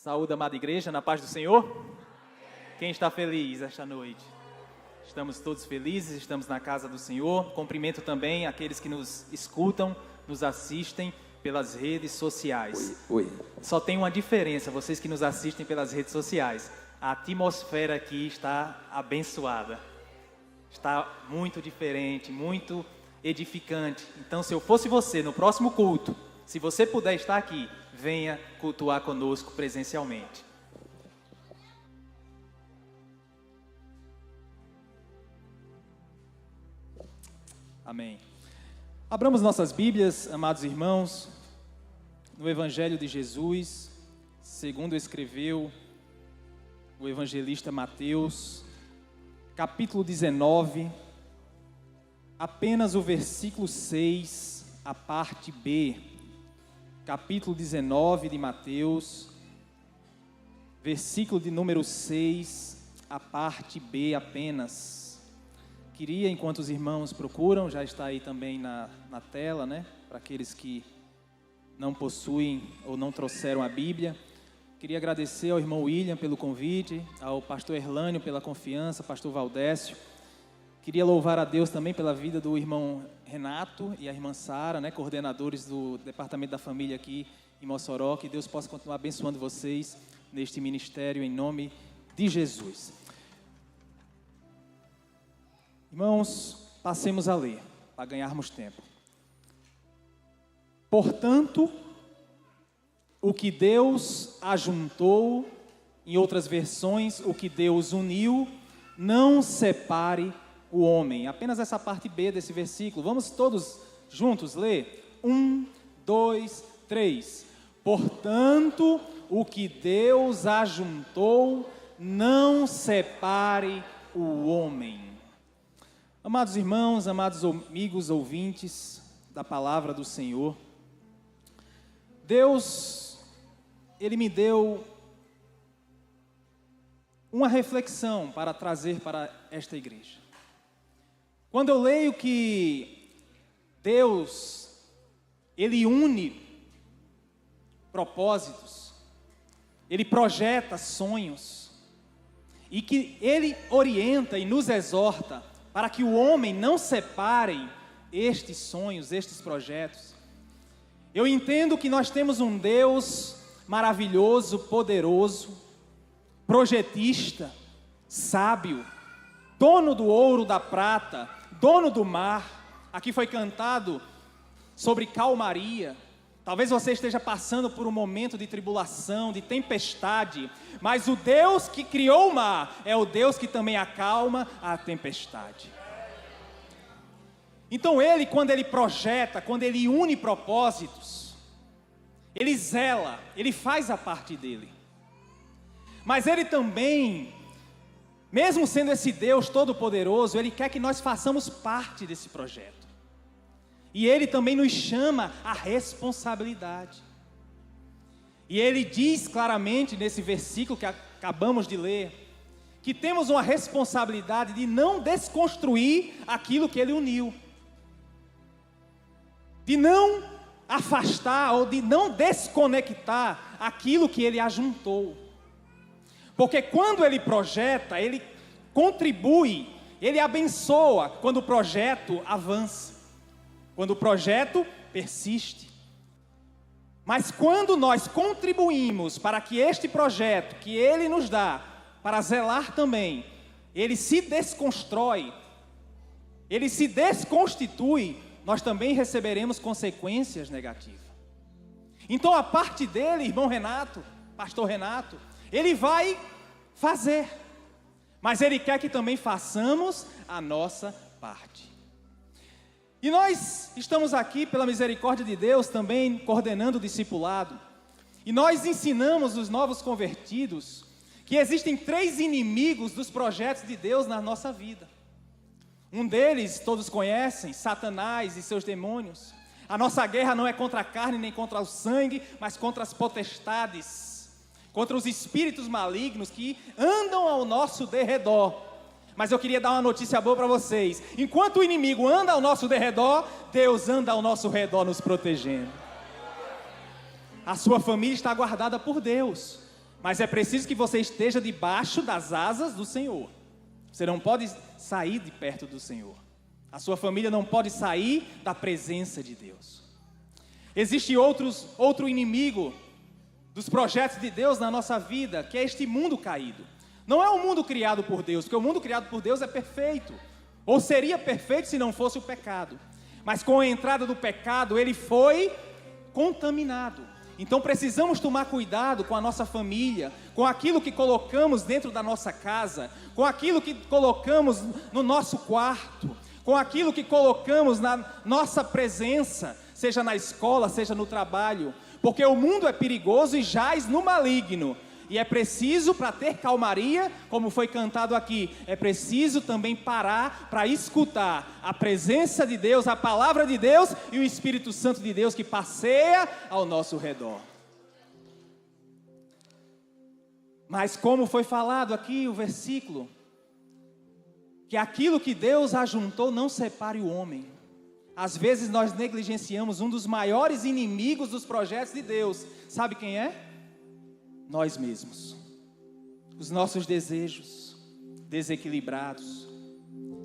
Saúde, amada igreja, na paz do Senhor. Quem está feliz esta noite? Estamos todos felizes, estamos na casa do Senhor. Cumprimento também aqueles que nos escutam, nos assistem pelas redes sociais. Oi. Só tem uma diferença, vocês que nos assistem pelas redes sociais. A atmosfera aqui está abençoada. Está muito diferente, muito edificante. Então, se eu fosse você no próximo culto, se você puder estar aqui, venha cultuar conosco presencialmente. Amém. Abramos nossas Bíblias, amados irmãos, no Evangelho de Jesus, segundo escreveu o evangelista Mateus, capítulo 19, apenas o versículo 6, a parte B. Capítulo 19 de Mateus, versículo de número 6, a parte B apenas. Queria, enquanto os irmãos procuram, já está aí também na tela, né? Para aqueles que não possuem ou não trouxeram a Bíblia. Queria agradecer ao irmão William pelo convite, ao pastor Erlânio pela confiança, pastor Valdécio. Queria louvar a Deus também pela vida do irmão Renato e a irmã Sara, né, coordenadores do Departamento da Família aqui em Mossoró. Que Deus possa continuar abençoando vocês neste ministério em nome de Jesus. Irmãos, passemos a ler, para ganharmos tempo. Portanto, o que Deus ajuntou, em outras versões, o que Deus uniu, não separe o homem. Apenas essa parte B desse versículo. Vamos todos juntos ler? 1, 2, 3. Portanto, o que Deus ajuntou, não separe o homem. Amados irmãos, amados amigos, ouvintes da palavra do Senhor, Deus, Ele me deu uma reflexão para trazer para esta igreja. Quando eu leio que Deus, Ele une propósitos, Ele projeta sonhos, e que Ele orienta e nos exorta para que o homem não separe estes sonhos, estes projetos. Eu entendo que nós temos um Deus maravilhoso, poderoso, projetista, sábio, dono do ouro, da prata, dono do mar. Aqui foi cantado sobre calmaria. Talvez você esteja passando por um momento de tribulação, de tempestade, mas o Deus que criou o mar é o Deus que também acalma a tempestade. Então Ele, quando Ele projeta, quando Ele une propósitos, Ele zela, Ele faz a parte dele. Mas Ele também, mesmo sendo esse Deus todo-poderoso, Ele quer que nós façamos parte desse projeto. E Ele também nos chama à responsabilidade. E Ele diz claramente nesse versículo que acabamos de ler, que temos uma responsabilidade de não desconstruir aquilo que Ele uniu. De não afastar ou de não desconectar aquilo que Ele ajuntou. Porque quando Ele projeta, Ele contribui, Ele abençoa quando o projeto avança. Quando o projeto persiste. Mas quando nós contribuímos para que este projeto que Ele nos dá, para zelar também, ele se desconstrói, ele se desconstitui, nós também receberemos consequências negativas. Então a parte dele, irmão Renato, pastor Renato, ele vai fazer, mas ele quer que também façamos a nossa parte. E nós estamos aqui, pela misericórdia de Deus, também coordenando o discipulado. E nós ensinamos os novos convertidos que existem 3 inimigos dos projetos de Deus na nossa vida. Um deles, todos conhecem, Satanás e seus demônios. A nossa guerra não é contra a carne nem contra o sangue, mas contra as potestades, contra os espíritos malignos que andam ao nosso derredor. Mas eu queria dar uma notícia boa para vocês. Enquanto o inimigo anda ao nosso derredor, Deus anda ao nosso redor nos protegendo. A sua família está guardada por Deus. Mas é preciso que você esteja debaixo das asas do Senhor. Você não pode sair de perto do Senhor. A sua família não pode sair da presença de Deus. Existe outro inimigo dos projetos de Deus na nossa vida, que é este mundo caído. Não é o mundo criado por Deus, porque o mundo criado por Deus é perfeito. Ou seria perfeito se não fosse o pecado. Mas com a entrada do pecado, ele foi contaminado. Então precisamos tomar cuidado com a nossa família, com aquilo que colocamos dentro da nossa casa, com aquilo que colocamos no nosso quarto, com aquilo que colocamos na nossa presença, seja na escola, seja no trabalho, porque o mundo é perigoso e jaz no maligno. E é preciso, para ter calmaria, como foi cantado aqui, é preciso também parar para escutar a presença de Deus, a palavra de Deus e o Espírito Santo de Deus que passeia ao nosso redor. Mas como foi falado aqui o versículo, que aquilo que Deus ajuntou não separe o homem. Às vezes nós negligenciamos um dos maiores inimigos dos projetos de Deus. Sabe quem é? Nós mesmos, os nossos desejos desequilibrados.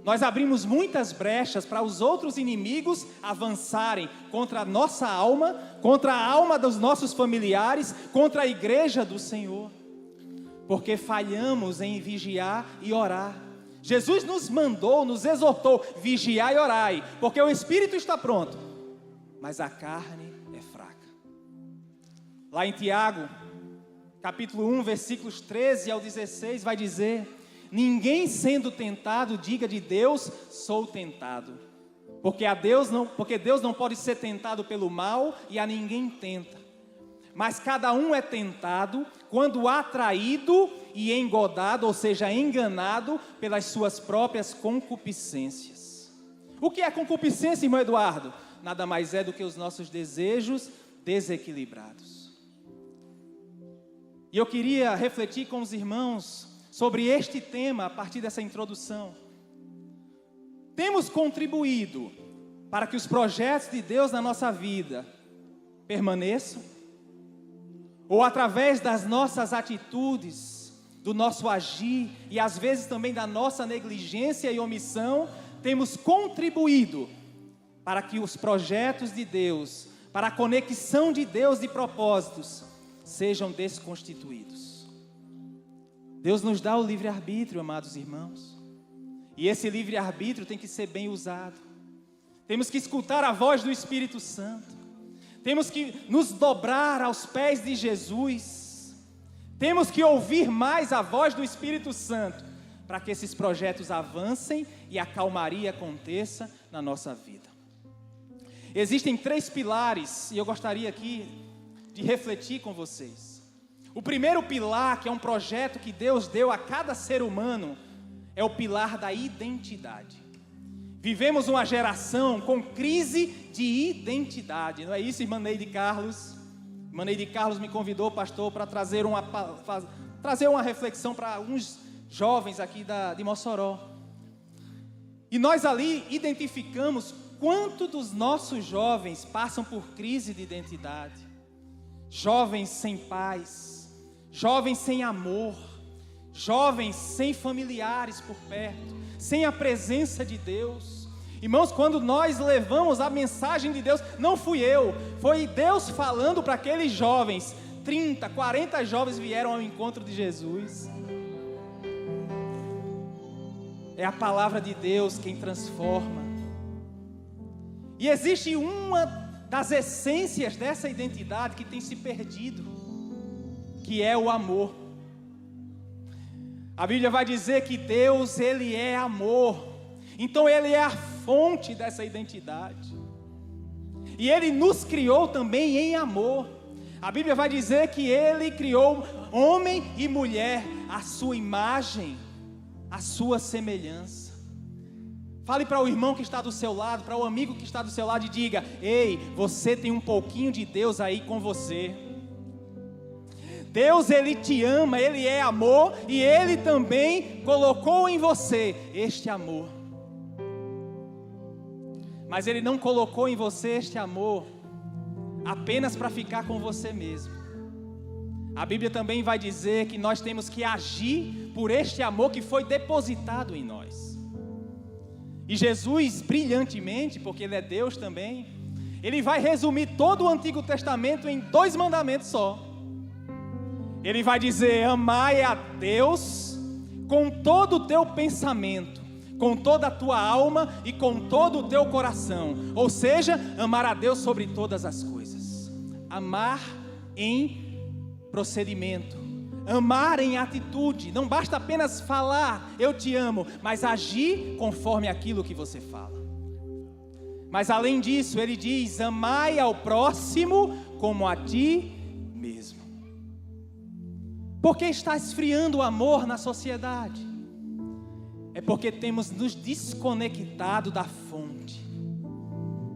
Nós abrimos muitas brechas para os outros inimigos avançarem contra a nossa alma, contra a alma dos nossos familiares, contra a igreja do Senhor, porque falhamos em vigiar e orar. Jesus nos mandou, nos exortou, vigiai e orai, porque o espírito está pronto, mas a carne é fraca. Lá em Tiago, capítulo 1, versículos 13 ao 16, vai dizer: ninguém sendo tentado, diga de Deus, sou tentado. Porque Deus não pode ser tentado pelo mal e a ninguém tenta. Mas cada um é tentado quando atraído e engodado, ou seja, enganado pelas suas próprias concupiscências. O que é concupiscência, irmão Eduardo? Nada mais é do que os nossos desejos desequilibrados. E eu queria refletir com os irmãos sobre este tema a partir dessa introdução. Temos contribuído para que os projetos de Deus na nossa vida permaneçam? Ou através das nossas atitudes, do nosso agir e às vezes também da nossa negligência e omissão, temos contribuído para que os projetos de Deus, para a conexão de Deus de propósitos, sejam desconstituídos. Deus nos dá o livre-arbítrio, amados irmãos. E esse livre-arbítrio tem que ser bem usado. Temos que escutar a voz do Espírito Santo. Temos que nos dobrar aos pés de Jesus. Temos que ouvir mais a voz do Espírito Santo, para que esses projetos avancem e a calmaria aconteça na nossa vida. Existem 3 pilares, e eu gostaria aqui de refletir com vocês. O primeiro pilar, que é um projeto que Deus deu a cada ser humano, é o pilar da identidade. Vivemos uma geração com crise de identidade, não é isso, irmã Neide Carlos? Irmã Neide Carlos me convidou, pastor, para trazer uma reflexão para alguns jovens aqui de Mossoró. E nós ali identificamos quanto dos nossos jovens passam por crise de identidade. Jovens sem paz, jovens sem amor, jovens sem familiares por perto, sem a presença de Deus. Irmãos, quando nós levamos a mensagem de Deus, não fui eu, foi Deus falando para aqueles jovens. 30, 40 jovens vieram ao encontro de Jesus. É a palavra de Deus quem transforma. E existe uma das essências dessa identidade que tem se perdido, que é o amor. A Bíblia vai dizer que Deus, Ele é amor. Então Ele é a fonte dessa identidade. E Ele nos criou também em amor. A Bíblia vai dizer que Ele criou homem e mulher, à sua imagem, à sua semelhança. Fale para o irmão que está do seu lado, para o amigo que está do seu lado e diga: ei, você tem um pouquinho de Deus aí com você. Deus, Ele te ama, Ele é amor e Ele também colocou em você este amor. Mas Ele não colocou em você este amor apenas para ficar com você mesmo. A Bíblia também vai dizer que nós temos que agir por este amor que foi depositado em nós. E Jesus, brilhantemente, porque Ele é Deus também, Ele vai resumir todo o Antigo Testamento em 2 mandamentos só. Ele vai dizer: amai a Deus com todo o teu pensamento, com toda a tua alma e com todo o teu coração. Ou seja, amar a Deus sobre todas as coisas. Amar em procedimento, amar em atitude. Não basta apenas falar eu te amo, mas agir conforme aquilo que você fala. Mas além disso, ele diz: amai ao próximo como a ti mesmo. Por que está esfriando o amor na sociedade? É porque temos nos desconectado da fonte.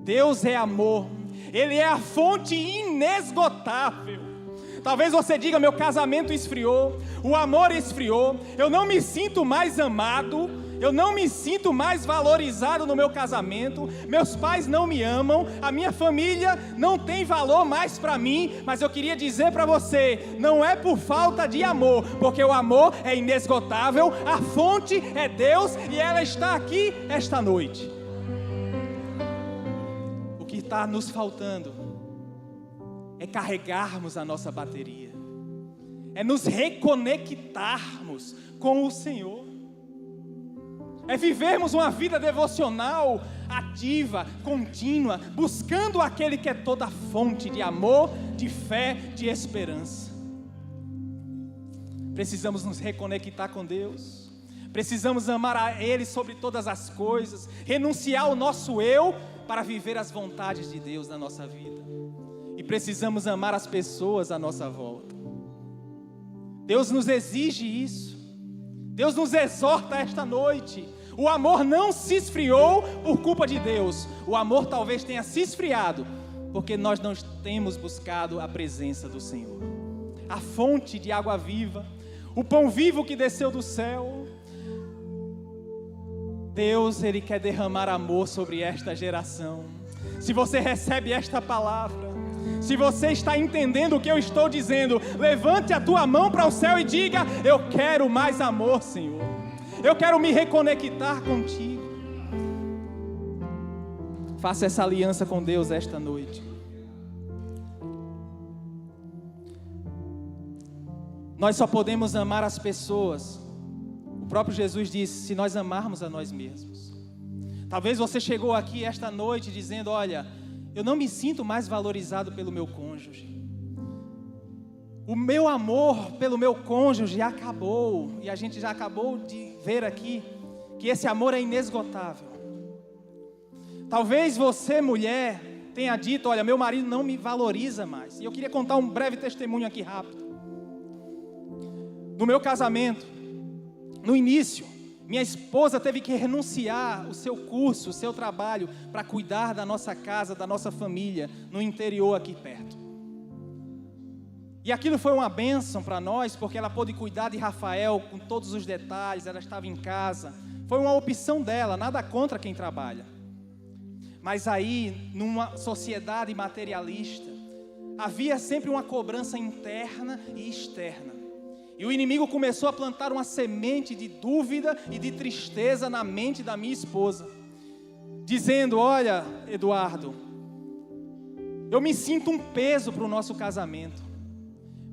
Deus é amor, Ele é a fonte inesgotável. Talvez você diga: meu casamento esfriou, o amor esfriou, eu não me sinto mais amado, eu não me sinto mais valorizado no meu casamento, meus pais não me amam, a minha família não tem valor mais para mim. Mas eu queria dizer para você: não é por falta de amor, porque o amor é inesgotável, a fonte é Deus e ela está aqui esta noite. O que está nos faltando é carregarmos a nossa bateria, é nos reconectarmos com o Senhor, é vivermos uma vida devocional ativa, contínua, buscando aquele que é toda a fonte de amor, de fé, de esperança. Precisamos nos reconectar com Deus, precisamos amar a Ele sobre todas as coisas, renunciar ao nosso eu para viver as vontades de Deus na nossa vida. E precisamos amar as pessoas à nossa volta. Deus nos exige isso. Deus nos exorta esta noite. O amor não se esfriou por culpa de Deus. O amor talvez tenha se esfriado porque nós não temos buscado a presença do Senhor. A fonte de água viva, o pão vivo que desceu do céu. Deus, Ele quer derramar amor sobre esta geração. Se você recebe esta palavra, se você está entendendo o que eu estou dizendo, levante a tua mão para o céu e diga: eu quero mais amor, Senhor. Eu quero me reconectar contigo. Faça essa aliança com Deus esta noite. Nós só podemos amar as pessoas, o próprio Jesus disse, se nós amarmos a nós mesmos. Talvez você chegou aqui esta noite dizendo: olha, eu não me sinto mais valorizado pelo meu cônjuge. O meu amor pelo meu cônjuge acabou. E a gente já acabou de ver aqui que esse amor é inesgotável. Talvez você, mulher, tenha dito: olha, meu marido não me valoriza mais. E eu queria contar um breve testemunho aqui rápido. No meu casamento, no início, minha esposa teve que renunciar o seu curso, o seu trabalho, para cuidar da nossa casa, da nossa família, no interior aqui perto. E aquilo foi uma bênção para nós, porque ela pôde cuidar de Rafael com todos os detalhes, ela estava em casa. Foi uma opção dela, nada contra quem trabalha. Mas aí, numa sociedade materialista, havia sempre uma cobrança interna e externa. E o inimigo começou a plantar uma semente de dúvida e de tristeza na mente da minha esposa, dizendo: olha, Eduardo, eu me sinto um peso para o nosso casamento.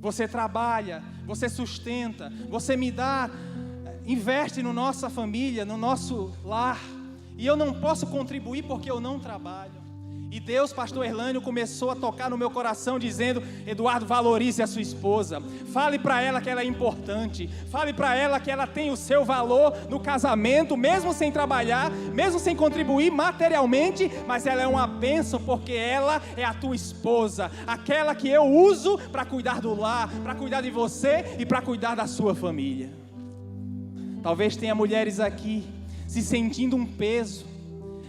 Você trabalha, você sustenta, você me dá, investe na nossa família, no nosso lar, e eu não posso contribuir porque eu não trabalho. E Deus, pastor Erlânio, começou a tocar no meu coração dizendo: Eduardo, valorize a sua esposa, fale para ela que ela é importante, fale para ela que ela tem o seu valor no casamento, mesmo sem trabalhar, mesmo sem contribuir materialmente, mas ela é uma bênção porque ela é a tua esposa, aquela que eu uso para cuidar do lar, para cuidar de você e para cuidar da sua família. Talvez tenha mulheres aqui se sentindo um peso,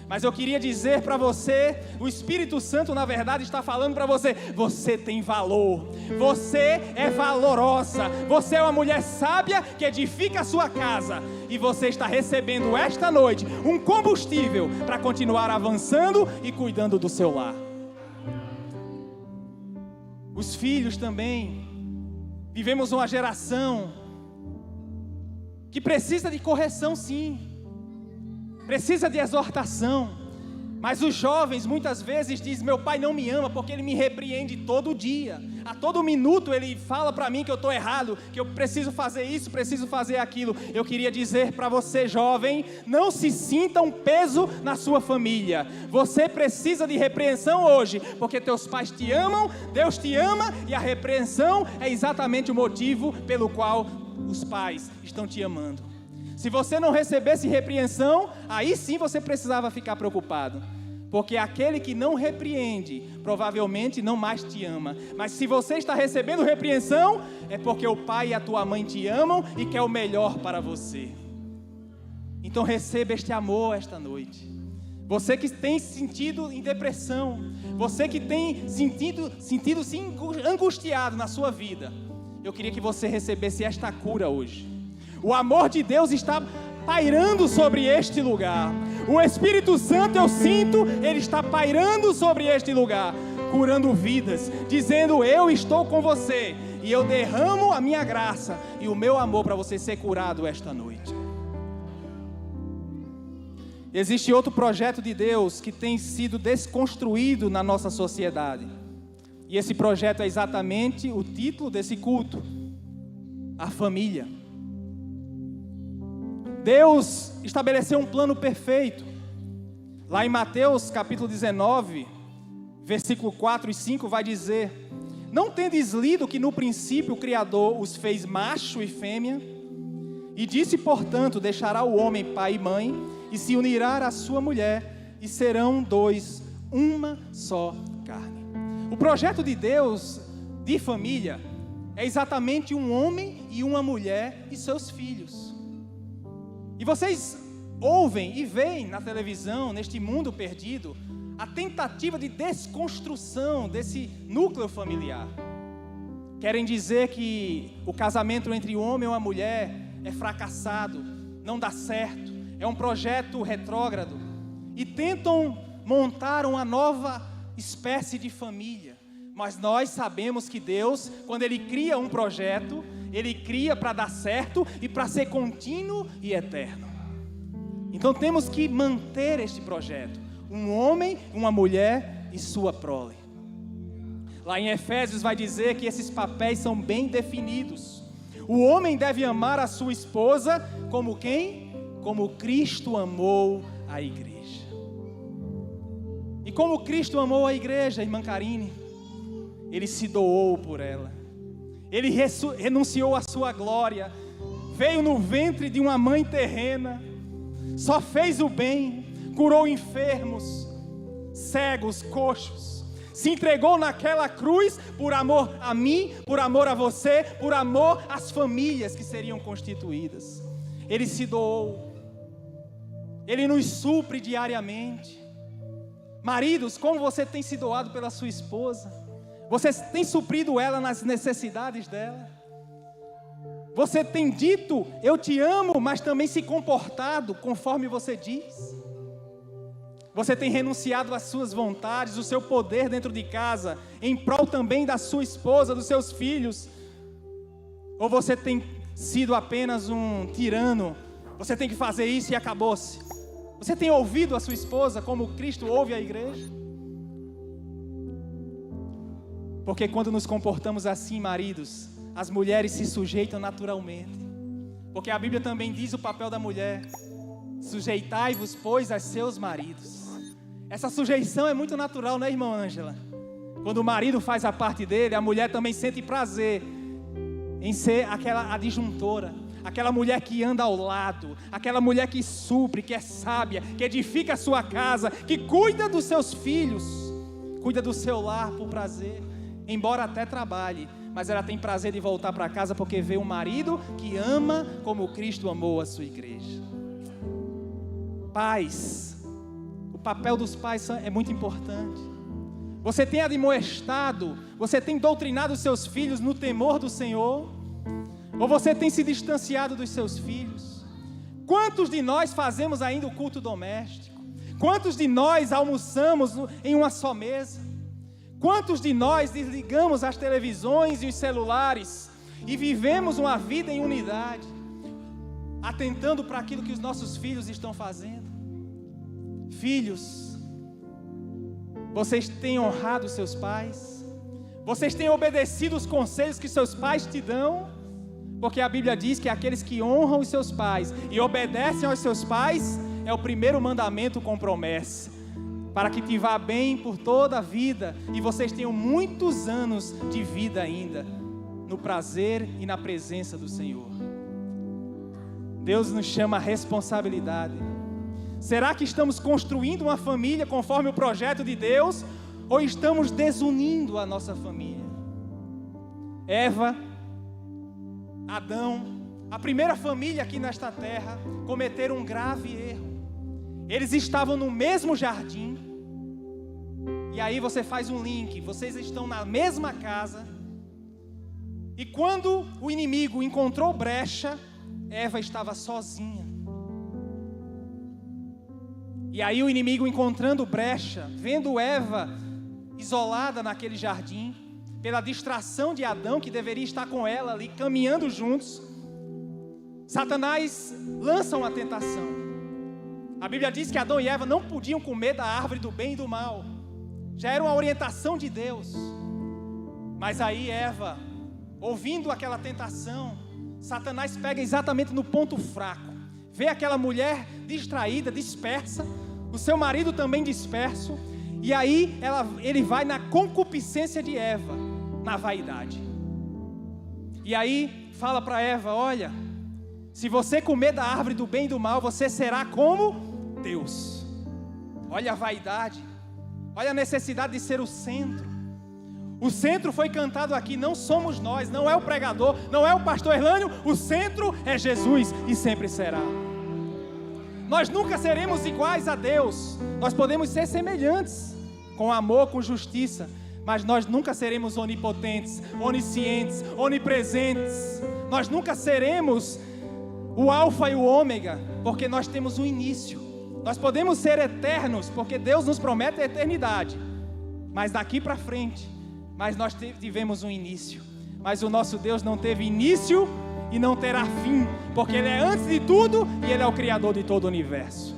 mas eu queria dizer para você, o Espírito Santo na verdade está falando para você: você tem valor, você é valorosa, você é uma mulher sábia que edifica a sua casa, e você está recebendo esta noite um combustível para continuar avançando e cuidando do seu lar. Os filhos também Vivemos uma geração que precisa de correção, sim, precisa de exortação, mas os jovens muitas vezes dizem: meu pai não me ama porque ele me repreende todo dia, a todo minuto ele fala para mim que eu estou errado, que eu preciso fazer isso, preciso fazer aquilo. Eu queria dizer para você, jovem, não se sinta um peso na sua família. Você precisa de repreensão hoje, porque teus pais te amam, Deus te ama, e a repreensão é exatamente o motivo pelo qual os pais estão te amando. Se você não recebesse repreensão, aí sim você precisava ficar preocupado, porque aquele que não repreende, provavelmente não mais te ama. Mas se você está recebendo repreensão, é porque o pai e a tua mãe te amam e quer o melhor para você. Então receba este amor esta noite. Você que tem sentido em depressão, você que tem sentido-se angustiado na sua vida, eu queria que você recebesse esta cura hoje. O amor de Deus está pairando sobre este lugar. O Espírito Santo, eu sinto, ele está pairando sobre este lugar, curando vidas, dizendo: eu estou com você e eu derramo a minha graça e o meu amor para você ser curado esta noite. Existe outro projeto de Deus que tem sido desconstruído na nossa sociedade. E esse projeto é exatamente o título desse culto: a família. Deus estabeleceu um plano perfeito. Lá em Mateus capítulo 19, versículo 4 e 5 vai dizer: não tendes lido que no princípio o Criador os fez macho e fêmea? E disse, portanto, deixará o homem pai e mãe, e se unirá à sua mulher, e serão dois, uma só carne. O projeto de Deus de família é exatamente um homem e uma mulher e seus filhos. E vocês ouvem e veem na televisão, neste mundo perdido, a tentativa de desconstrução desse núcleo familiar. Querem dizer que o casamento entre o homem e a mulher é fracassado, não dá certo, é um projeto retrógrado, e tentam montar uma nova espécie de família. Mas nós sabemos que Deus, quando Ele cria um projeto, Ele cria para dar certo e para ser contínuo e eterno. Então temos que manter este projeto: um homem, uma mulher e sua prole. Lá em Efésios vai dizer que esses papéis são bem definidos. O homem deve amar a sua esposa como quem? Como Cristo amou a igreja. E como Cristo amou a igreja, irmã Karine? Ele se doou por ela. Ele renunciou à sua glória. Veio no ventre de uma mãe terrena. Só fez o bem. Curou enfermos, cegos, coxos. Se entregou naquela cruz por amor a mim, por amor a você, por amor às famílias que seriam constituídas. Ele se doou. Ele nos supre diariamente. Maridos, como você tem se doado pela sua esposa? Você tem suprido ela nas necessidades dela? Você tem dito, eu te amo, mas também se comportado conforme você diz? Você tem renunciado às suas vontades, o seu poder dentro de casa, em prol também da sua esposa, dos seus filhos? Ou você tem sido apenas um tirano? Você tem que fazer isso e acabou-se. Você tem ouvido a sua esposa como Cristo ouve a igreja? Porque quando nos comportamos assim, maridos, as mulheres se sujeitam naturalmente. Porque a Bíblia também diz o papel da mulher: sujeitai-vos, pois, a seus maridos. Essa sujeição é muito natural, né, irmã Ângela? Quando o marido faz a parte dele, a mulher também sente prazer em ser aquela adjuntora, aquela mulher que anda ao lado, aquela mulher que supre, que é sábia, que edifica a sua casa, que cuida dos seus filhos, cuida do seu lar por prazer, embora até trabalhe, mas ela tem prazer de voltar para casa porque vê um marido que ama como Cristo amou a sua igreja. Pais, o papel dos pais é muito importante. Você tem admoestado, você tem doutrinado os seus filhos no temor do Senhor? Ou você tem se distanciado dos seus filhos? Quantos de nós fazemos ainda o culto doméstico? Quantos de nós almoçamos em uma só mesa? Quantos de nós desligamos as televisões e os celulares e vivemos uma vida em unidade, atentando para aquilo que os nossos filhos estão fazendo. Filhos, vocês têm honrado seus pais? Vocês têm obedecido os conselhos que seus pais te dão? Porque a Bíblia diz que aqueles que honram os seus pais e obedecem aos seus pais, é o primeiro mandamento com promessa, para que te vá bem por toda a vida, e vocês tenham muitos anos de vida ainda, no prazer e na presença do Senhor. Deus nos chama a responsabilidade. Será que estamos construindo uma família conforme o projeto de Deus, ou estamos desunindo a nossa família? Eva, Adão, a primeira família aqui nesta terra, cometeram um grave erro. Eles estavam no mesmo jardim, e aí você faz um link, vocês estão na mesma casa, e quando o inimigo encontrou brecha, Eva estava sozinha. E aí o inimigo, encontrando brecha, vendo Eva isolada naquele jardim, pela distração de Adão, que deveria estar com ela ali, caminhando juntos, Satanás lança uma tentação. A Bíblia diz que Adão e Eva não podiam comer da árvore do bem e do mal. Já era uma orientação de Deus. Mas aí Eva, ouvindo aquela tentação, Satanás pega exatamente no ponto fraco. Vê aquela mulher distraída, dispersa, o seu marido também disperso, e aí ele vai na concupiscência de Eva, na vaidade. E aí fala para Eva: olha, se você comer da árvore do bem e do mal, você será como Deus. Olha a vaidade, olha a necessidade de ser o centro. O centro foi cantado aqui, não somos nós, não é o pregador, não é o pastor Erlânio, o centro é Jesus e sempre será. Nós nunca seremos iguais a Deus, nós podemos ser semelhantes, com amor, com justiça, mas nós nunca seremos onipotentes, oniscientes, onipresentes. Nós nunca seremos o alfa e o ômega, porque nós temos um início. Nós podemos ser eternos, porque Deus nos promete a eternidade, mas daqui para frente, mas nós tivemos um início. Mas o nosso Deus não teve início e não terá fim, porque Ele é antes de tudo e Ele é o Criador de todo o universo.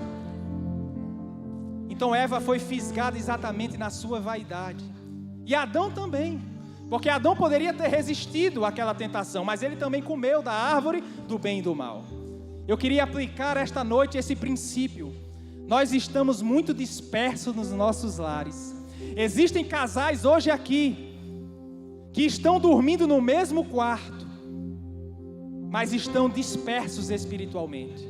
Então Eva foi fisgada exatamente na sua vaidade, e Adão também, porque Adão poderia ter resistido àquela tentação, mas ele também comeu da árvore do bem e do mal. Eu queria aplicar esta noite esse princípio. Nós estamos muito dispersos nos nossos lares. Existem casais hoje aqui que estão dormindo no mesmo quarto, mas estão dispersos espiritualmente.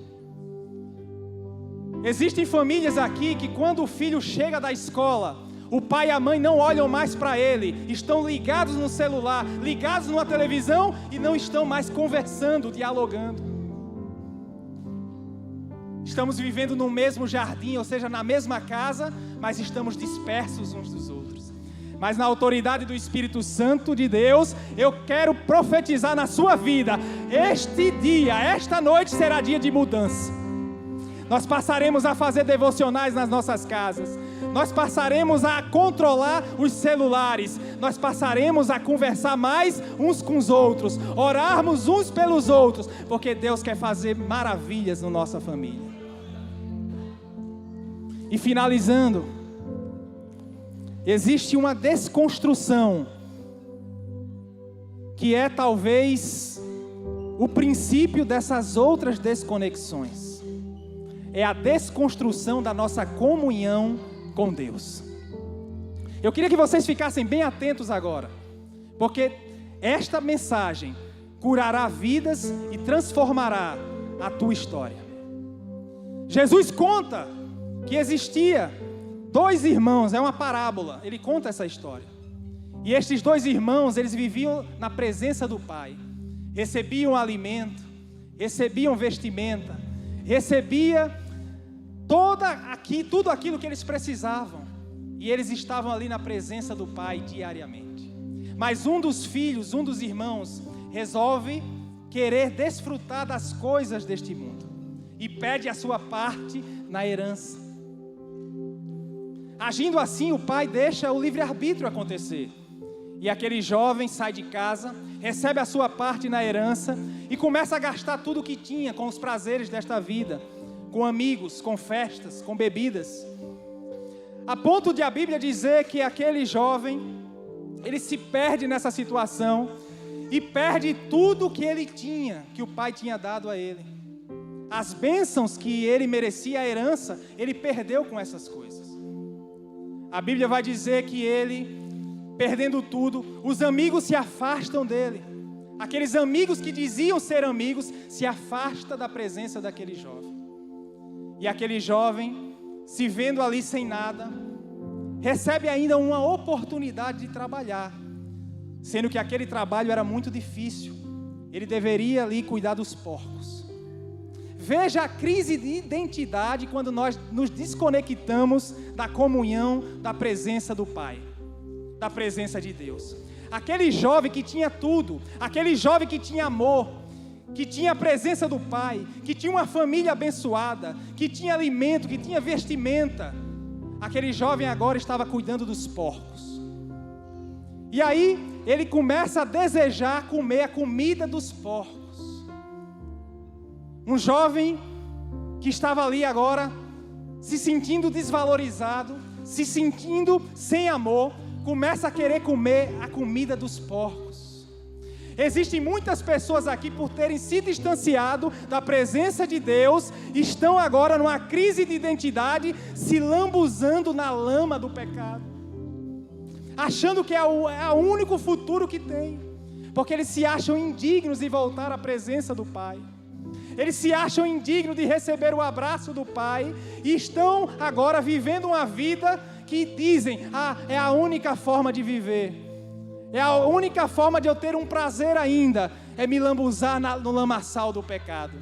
Existem famílias aqui que, quando o filho chega da escola, o pai e a mãe não olham mais para ele, estão ligados no celular, ligados numa televisão e não estão mais conversando, dialogando. Estamos vivendo no mesmo jardim, ou seja, na mesma casa, mas estamos dispersos uns dos outros. Mas na autoridade do Espírito Santo de Deus, eu quero profetizar na sua vida: este dia, esta noite será dia de mudança. Nós passaremos a fazer devocionais nas nossas casas, nós passaremos a controlar os celulares, nós passaremos a conversar mais uns com os outros, orarmos uns pelos outros, porque Deus quer fazer maravilhas na nossa família. E finalizando, existe uma desconstrução, que é talvez o princípio dessas outras desconexões. É a desconstrução da nossa comunhão com Deus. Eu queria que vocês ficassem bem atentos agora, porque esta mensagem curará vidas e transformará a tua história. Jesus conta que existia 2 irmãos, é uma parábola, ele conta essa história. E estes 2 irmãos, eles viviam na presença do Pai, recebiam alimento, recebiam vestimenta, recebia tudo aquilo que eles precisavam, e eles estavam ali na presença do Pai diariamente. Mas um dos filhos, um dos irmãos, resolve querer desfrutar das coisas deste mundo, e pede a sua parte na herança. Agindo assim, o pai deixa o livre-arbítrio acontecer, e aquele jovem sai de casa, recebe a sua parte na herança e começa a gastar tudo o que tinha com os prazeres desta vida, com amigos, com festas, com bebidas. A ponto de a Bíblia dizer que aquele jovem, ele se perde nessa situação e perde tudo o que ele tinha, que o pai tinha dado a ele. As bênçãos que ele merecia, a herança, ele perdeu com essas coisas. A Bíblia vai dizer que ele, perdendo tudo, os amigos se afastam dele. Aqueles amigos que diziam ser amigos, se afastam da presença daquele jovem. E aquele jovem, se vendo ali sem nada, recebe ainda uma oportunidade de trabalhar, sendo que aquele trabalho era muito difícil. Ele deveria ali cuidar dos porcos. Veja a crise de identidade quando nós nos desconectamos da comunhão, da presença do Pai, da presença de Deus. Aquele jovem que tinha tudo, aquele jovem que tinha amor, que tinha a presença do Pai, que tinha uma família abençoada, que tinha alimento, que tinha vestimenta, aquele jovem agora estava cuidando dos porcos. E aí ele começa a desejar comer a comida dos porcos. Um jovem que estava ali agora, se sentindo desvalorizado, se sentindo sem amor, começa a querer comer a comida dos porcos. Existem muitas pessoas aqui, por terem se distanciado da presença de Deus, estão agora numa crise de identidade, se lambuzando na lama do pecado, achando que é o único futuro que tem, porque eles se acham indignos de voltar à presença do Pai. Eles se acham indignos de receber o abraço do Pai e estão agora vivendo uma vida que dizem, é a única forma de viver, é a única forma de eu ter um prazer ainda, é me lambuzar no lamaçal do pecado.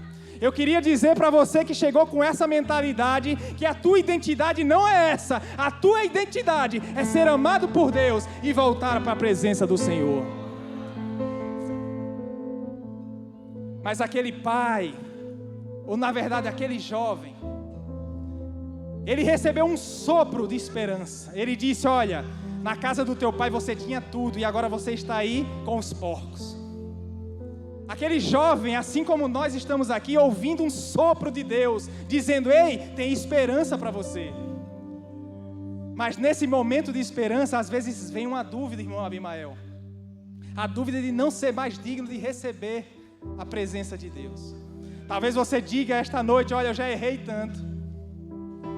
Eu queria dizer para você que chegou com essa mentalidade, que a tua identidade não é essa, a tua identidade é ser amado por Deus e voltar para a presença do Senhor. Mas aquele pai, ou na verdade aquele jovem, ele recebeu um sopro de esperança. Ele disse, olha, na casa do teu pai você tinha tudo e agora você está aí com os porcos. Aquele jovem, assim como nós estamos aqui, ouvindo um sopro de Deus, dizendo, ei, tem esperança para você. Mas nesse momento de esperança, às vezes vem uma dúvida, irmão Abimael. A dúvida de não ser mais digno de receber a presença de Deus. Talvez você diga esta noite, olha, eu já errei tanto,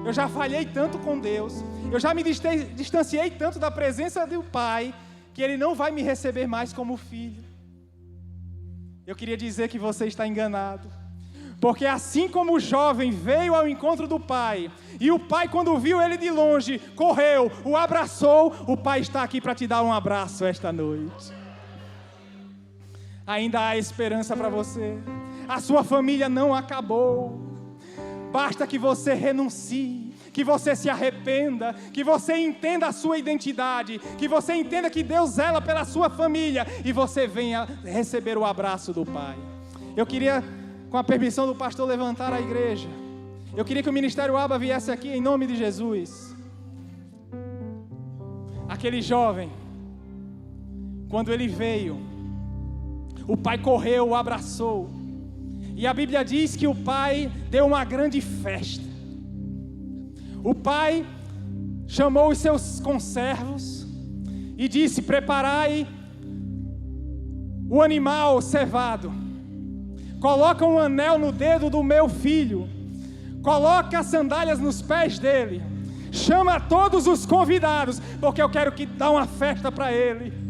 eu já falhei tanto com Deus, eu já me distanciei tanto da presença do Pai, que Ele não vai me receber mais como filho. Eu queria dizer que você está enganado, porque assim como o jovem veio ao encontro do Pai, e o Pai, quando viu ele de longe, correu, o abraçou, o Pai está aqui para te dar um abraço esta noite. Ainda há esperança para você. A sua família não acabou. Basta que você renuncie, que você se arrependa, que você entenda a sua identidade, que você entenda que Deus zela pela sua família e você venha receber o abraço do Pai. Eu queria, com a permissão do pastor, levantar a igreja. Eu queria que o Ministério Aba viesse aqui em nome de Jesus. Aquele jovem, quando ele veio, o pai correu, o abraçou. E a Bíblia diz que o pai deu uma grande festa. O pai chamou os seus conservos e disse, preparai o animal cevado. Coloca um anel no dedo do meu filho. Coloca as sandálias nos pés dele. Chama todos os convidados, porque eu quero dar uma festa para ele.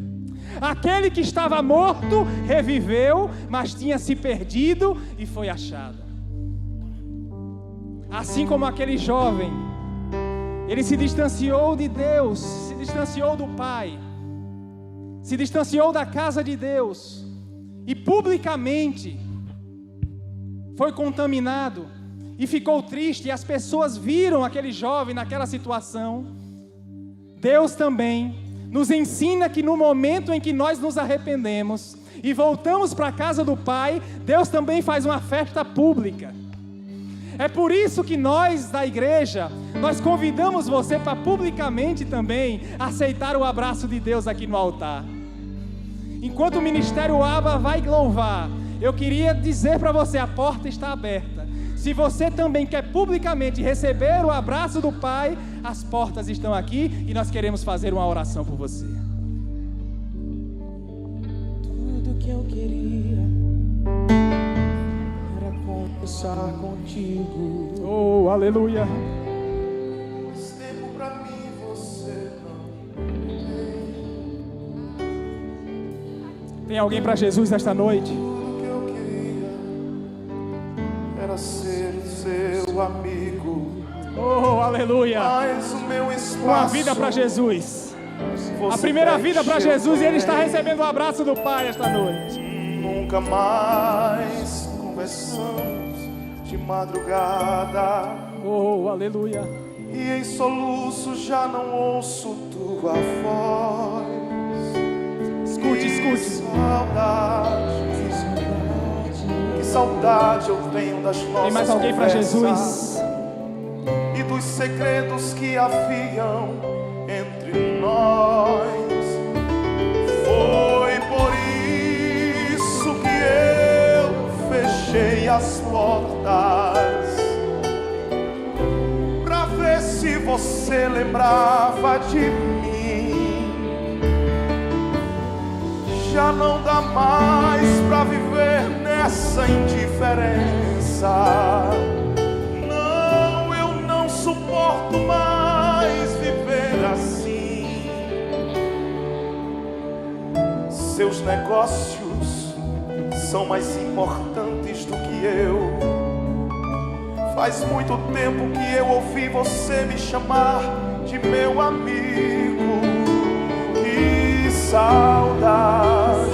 Aquele que estava morto reviveu, mas tinha se perdido e foi achado. Assim como aquele jovem, ele se distanciou de Deus, se distanciou do Pai, se distanciou da casa de Deus e publicamente foi contaminado e ficou triste, e as pessoas viram aquele jovem naquela situação. Deus também nos ensina que no momento em que nós nos arrependemos e voltamos para a casa do Pai, Deus também faz uma festa pública. É por isso que nós da igreja, nós convidamos você para publicamente também aceitar o abraço de Deus aqui no altar. Enquanto o Ministério Aba vai louvar, eu queria dizer para você, a porta está aberta. Se você também quer publicamente receber o abraço do Pai, as portas estão aqui e nós queremos fazer uma oração por você. Tudo que eu queria era conversar contigo. Oh, aleluia. Esse tempo pra mim você não Tem alguém para Jesus esta noite? Tudo que eu queria era ser seu amigo. Oh, aleluia. Mas o meu espaço, Uma vida para Jesus. A primeira vida para Jesus, e Ele está recebendo o abraço do Pai esta noite. Nunca mais conversamos de madrugada. Oh, aleluia. E em soluços já não ouço tua voz. Escute, escute. Que saudade eu tenho das nossas Tem mais alguém para Jesus? E dos segredos que haviam entre nós. Foi por isso que eu fechei as portas, pra ver se você lembrava de mim. Já não dá mais pra viver nessa indiferença. Não, eu não suporto mais viver assim. Seus negócios são mais importantes do que eu. Faz muito tempo que eu ouvi você me chamar de meu amigo. Que saudade,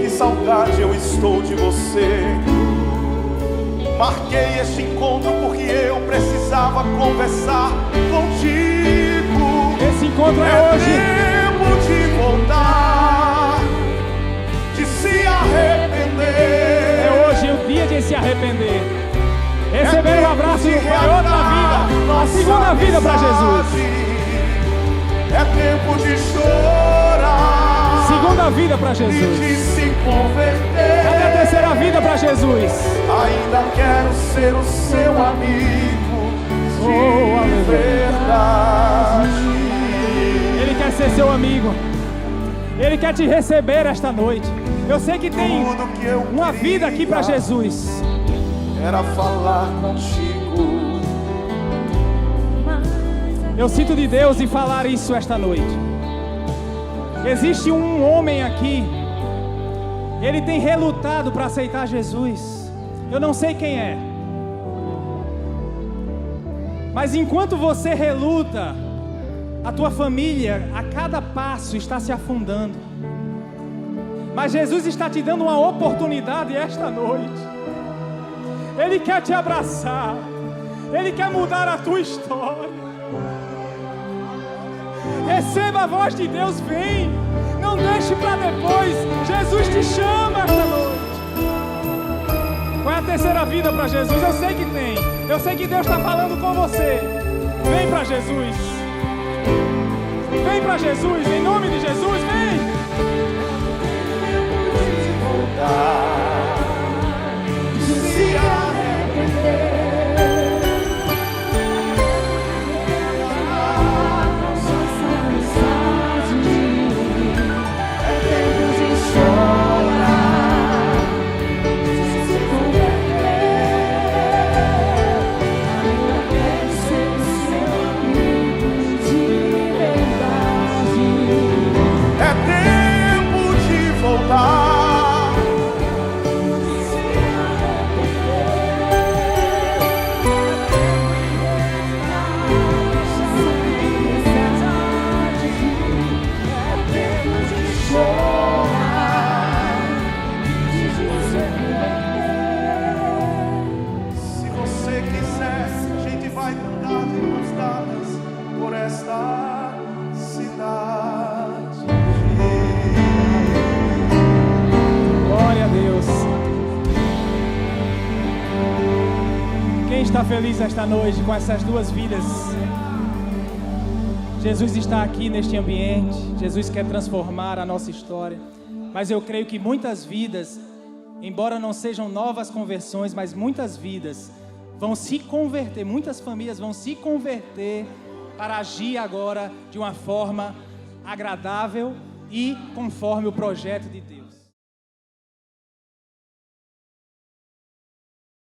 que saudade eu estou de você. Marquei este encontro porque eu precisava conversar contigo. Esse encontro é hoje. Tempo de voltar, de se arrepender. É hoje o dia de se arrepender. Receber o abraço do Pai, outra vida, a segunda vida para Jesus. É tempo de chorar, Segunda vida para e Jesus. de se converter. Cadê a terceira vida para Jesus? Ainda quero ser o seu amigo de Oh, aleluia. verdade. Ele quer ser seu amigo. Ele quer te receber esta noite. Eu sei que tem Tudo que eu uma vida aqui para queria Jesus. era falar contigo. Eu sinto de Deus em falar isso esta noite. Existe um homem aqui. Ele tem relutado para aceitar Jesus. Eu não sei quem é. Mas enquanto você reluta, a tua família a cada passo está se afundando. Mas Jesus está te dando uma oportunidade esta noite. Ele quer te abraçar. Ele quer mudar a tua história. Receba a voz de Deus, vem. Não deixe para depois. Jesus te chama esta noite. Qual é a terceira vida para Jesus? Eu sei que tem. Eu sei que Deus está falando com você. Vem para Jesus. Vem para Jesus. Em nome de Jesus, vem. Se arrepender. Está feliz esta noite com essas duas vidas. Jesus está aqui neste ambiente, Jesus quer transformar a nossa história, mas eu creio que muitas vidas, embora não sejam novas conversões, mas muitas vidas vão se converter, muitas famílias vão se converter para agir agora de uma forma agradável e conforme o projeto de Deus.